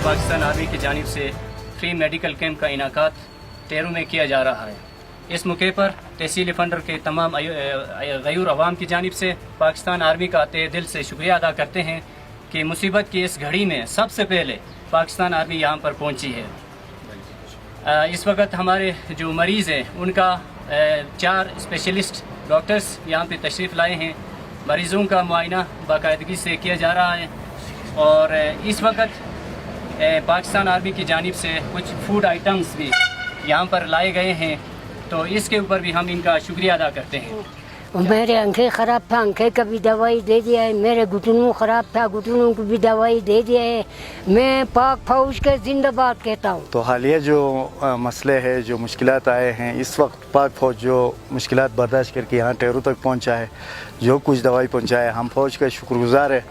Pakistan army की जानिब से फ्री मेडिकल कैंप का इनाकात टेरू में किया जा रहा है। इस मौके पर तहसील फंडर के तमाम गयूर अवाम की जानिब से पाकिस्तान आर्मी का तहे दिल से शुक्रिया अदा करते हैं कि मुसीबत की इस घड़ी में सबसे पहले पाकिस्तान आर्मी यहाँ पर पहुँची है। इस वक्त हमारे जो मरीज़ हैं उनका 4 स्पेशलिस्ट डॉक्टर्स यहाँ पे तशरीफ़ लाए हैं। मरीज़ों का मुआयना बाकायदगी से किया जा रहा है और इस वक्त पाकिस्तान आर्मी की जानिब से कुछ फूड आइटम्स भी यहाँ पर लाए गए हैं, तो इसके ऊपर भी हम इनका शुक्रिया अदा करते हैं। मेरे आंखें ख़राब था, आंखें का भी दवाई दे दिया है। मेरे घुटनों ख़राब था, घुटनों को भी दवाई दे दिया है। मैं पाक फौज के जिंदाबाद कहता हूँ। तो हालिया जो मसले हैं, जो मुश्किलात आए हैं, इस वक्त पाक फौज जो मुश्किलात बर्दाश्त करके यहाँ टेरू तक पहुँचा है, जो कुछ दवाई पहुँचाए, हम फौज का शुक्रगुजार है।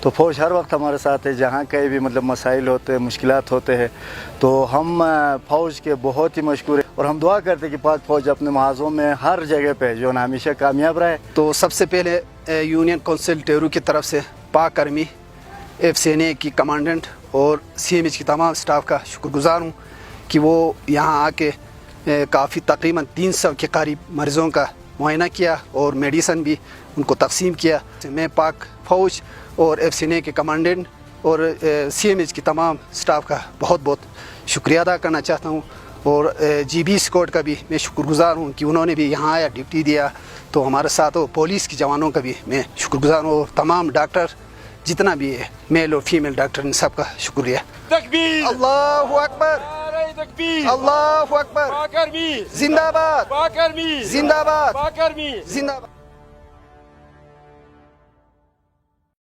तो फौज हर वक्त हमारे साथ है, जहाँ कहीं भी मतलब मसाइल होते हैं, मुश्किलात होते हैं, तो हम फौज के बहुत ही मशहूर है और हम दुआ करते हैं कि पाक फौज अपने महाजों में हर जगह पे जो ना हमेशा कामयाब रहे। तो सबसे पहले यूनियन काउंसिल टेरू की तरफ से पाक आर्मी FCNA की कमांडेंट और CMH की तमाम स्टाफ का शुक्रगुजार हूँ कि वो यहाँ आके काफ़ी तकरीबन 300 के करीब मरीज़ों का मुआयना किया और मेडिसन भी उनको तकसीम किया। मैं पाक फ़ौज और FCNA के कमांडेंट और CMH की तमाम स्टाफ का बहुत बहुत शुक्रिया अदा करना चाहता हूँ और GB स्क्वाड का भी मैं शुक्रगुजार हूँ कि उन्होंने भी यहाँ आया, ड्यूटी दिया। तो हमारे साथ हो पुलिस के जवानों का भी मैं शुक्रगुजार हूँ और तमाम डॉक्टर जितना भी है, मेल और फीमेल डॉक्टर, इन सब का शुक्रिया। तकबीर, अल्लाहु अकबर, तकबीर, अल्लाहु अकबर, पाक आर्मी जिंदाबाद, पाक आर्मी जिंदाबाद, पाक आर्मी जिंदाबाद।